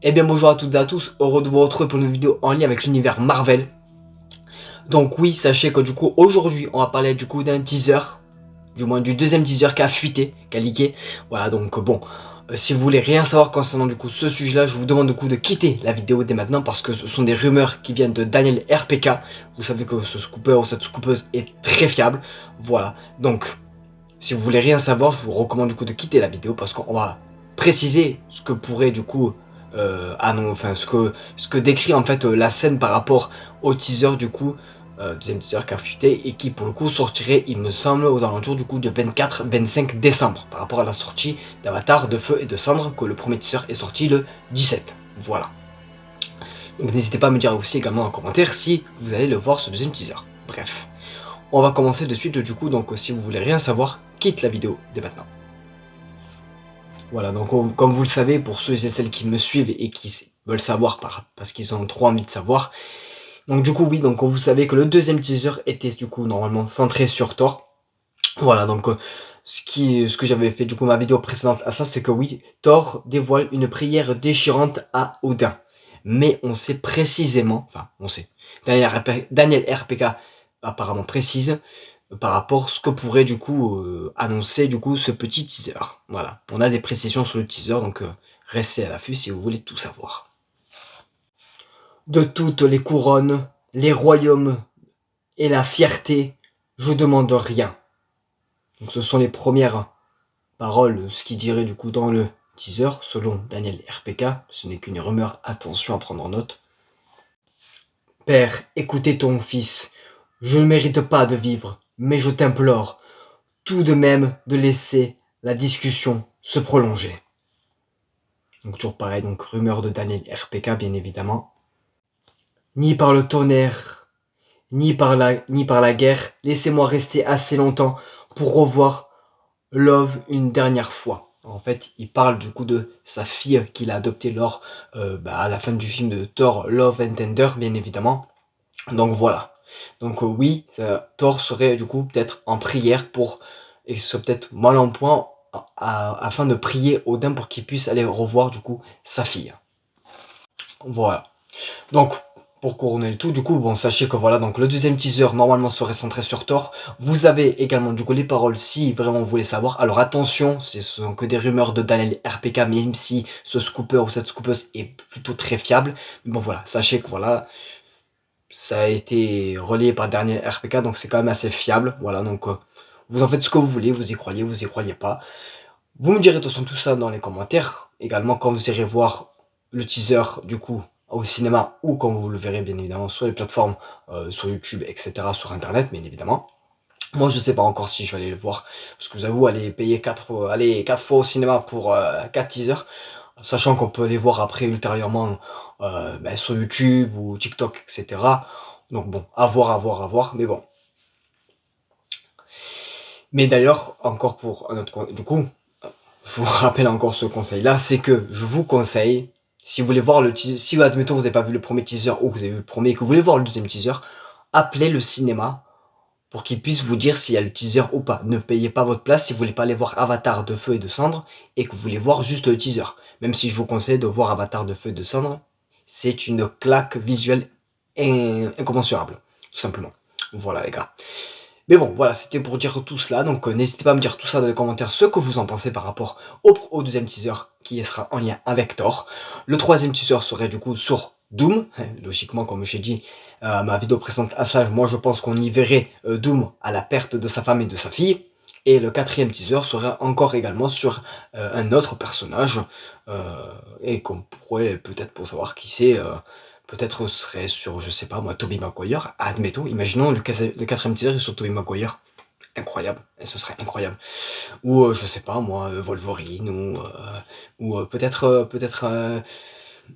Eh bien bonjour à toutes et à tous, heureux de vous retrouver pour une vidéo en lien avec l'univers Marvel. Donc oui, sachez que du coup aujourd'hui on va parler du coup d'un teaser, du moins du deuxième teaser qui a fuité, qui a leaké. Voilà donc bon, si vous voulez rien savoir concernant du coup ce sujet là, je vous demande du coup de quitter la vidéo dès maintenant parce que ce sont des rumeurs qui viennent de Daniel RPK. Vous savez que ce scooper ou cette scoopeuse est très fiable. Voilà, donc si vous voulez rien savoir, je vous recommande du coup de quitter la vidéo parce qu'on va préciser ce que pourrait du coup ce que décrit en fait la scène par rapport au teaser du coup, deuxième teaser qui a fuité et qui pour le coup sortirait il me semble aux alentours du coup de 24-25 décembre par rapport à la sortie d'Avatar de Feu et de Cendre, que le premier teaser est sorti le 17. Voilà. Donc n'hésitez pas à me dire aussi également en commentaire si vous allez le voir ce deuxième teaser. Bref. On va commencer de suite du coup, donc si vous voulez rien savoir, quitte la vidéo dès maintenant. Voilà, donc comme vous le savez, pour ceux et celles qui me suivent et qui veulent savoir parce qu'ils ont trop envie de savoir, donc du coup oui, donc vous savez que le deuxième teaser était du coup normalement centré sur Thor. Voilà, donc ce que j'avais fait du coup ma vidéo précédente à ça, c'est que oui, Thor dévoile une prière déchirante à Odin. Mais on sait précisément, enfin on sait, Daniel RPK apparemment précise par rapport à ce que pourrait du coup annoncer du coup ce petit teaser. Voilà, on a des précisions sur le teaser, donc restez à l'affût si vous voulez tout savoir. De toutes les couronnes, les royaumes et la fierté, je demande rien. Donc ce sont les premières paroles, ce qu'il dirait du coup dans le teaser, selon Daniel RPK, ce n'est qu'une rumeur, attention à prendre en note. Père, écoutez ton fils, je ne mérite pas de vivre, mais je t'implore tout de même de laisser la discussion se prolonger. Donc toujours pareil, donc rumeur de Daniel RPK bien évidemment. Ni par le tonnerre, ni par la guerre, laissez-moi rester assez longtemps pour revoir Love une dernière fois. En fait, il parle du coup de sa fille qu'il a adoptée lors, à la fin du film de Thor Love and Thunder, bien évidemment. Donc voilà. Donc oui, Thor serait du coup peut-être en prière pour, et ce serait peut-être mal en point, afin de prier Odin pour qu'il puisse aller revoir du coup sa fille. Voilà. Donc pour couronner le tout, du coup, bon, sachez que voilà, donc le deuxième teaser normalement serait centré sur Thor. Vous avez également du coup les paroles si vraiment vous voulez savoir. Alors attention, ce sont que des rumeurs de Daniel RPK, même si ce scooper ou cette scoopeuse est plutôt très fiable. Mais bon voilà, sachez que voilà, ça a été relayé par Daniel RPK, donc c'est quand même assez fiable. Voilà, donc vous en faites ce que vous voulez, vous y croyez pas. Vous me direz de toute façon tout ça dans les commentaires. Également quand vous irez voir le teaser du coup au cinéma ou quand vous le verrez bien évidemment sur les plateformes, sur YouTube, etc., sur internet bien évidemment. Moi je sais pas encore si je vais aller le voir, parce que vous avoue aller payer 4 fois au cinéma pour 4 teasers, sachant qu'on peut les voir après ultérieurement sur YouTube ou TikTok, etc. Donc bon, à voir, mais bon. Mais d'ailleurs, encore pour un autre, du coup, je vous rappelle encore ce conseil là, c'est que je vous conseille, si vous voulez voir le teaser, si admettons vous n'avez pas vu le premier teaser ou que vous avez vu le premier et que vous voulez voir le deuxième teaser, appelez le cinéma pour qu'ils puissent vous dire s'il y a le teaser ou pas. Ne payez pas votre place si vous voulez pas aller voir Avatar de Feu et de Cendre et que vous voulez voir juste le teaser. Même si je vous conseille de voir Avatar de Feu et de Cendre, c'est une claque visuelle incommensurable, tout simplement. Voilà les gars. Mais bon, voilà, c'était pour dire tout cela, donc n'hésitez pas à me dire tout ça dans les commentaires, ce que vous en pensez par rapport au deuxième teaser qui sera en lien avec Thor. Le troisième teaser serait du coup sur Doom, logiquement comme j'ai dit ma vidéo précédente à ça, moi je pense qu'on y verrait Doom à la perte de sa femme et de sa fille. Et le quatrième teaser serait encore également sur un autre personnage, et qu'on pourrait peut-être pour savoir qui c'est, peut-être serait sur, je sais pas moi, Tobey Maguire, admettons, imaginons le quatrième teaser sur Tobey Maguire, incroyable, et ce serait incroyable. Ou je sais pas moi, Wolverine, ou peut-être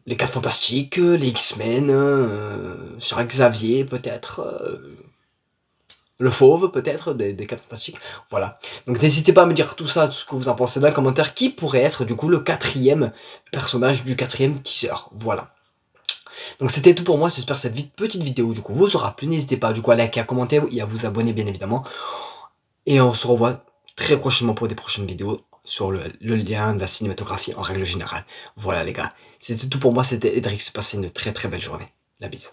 les 4 Fantastiques, les X-Men, Charles Xavier peut-être, le Fauve peut-être, des 4 Fantastiques, voilà. Donc n'hésitez pas à me dire tout ça, tout ce que vous en pensez dans les commentaires, qui pourrait être du coup le quatrième personnage du quatrième teaser, voilà. Donc c'était tout pour moi, j'espère que cette petite vidéo du coup vous aura plu, n'hésitez pas du coup à liker, à commenter et à vous abonner bien évidemment. Et on se revoit très prochainement pour des prochaines vidéos sur le lien de la cinématographie en règle générale. Voilà les gars, c'était tout pour moi, c'était Edrix, passez une très très belle journée. La bise.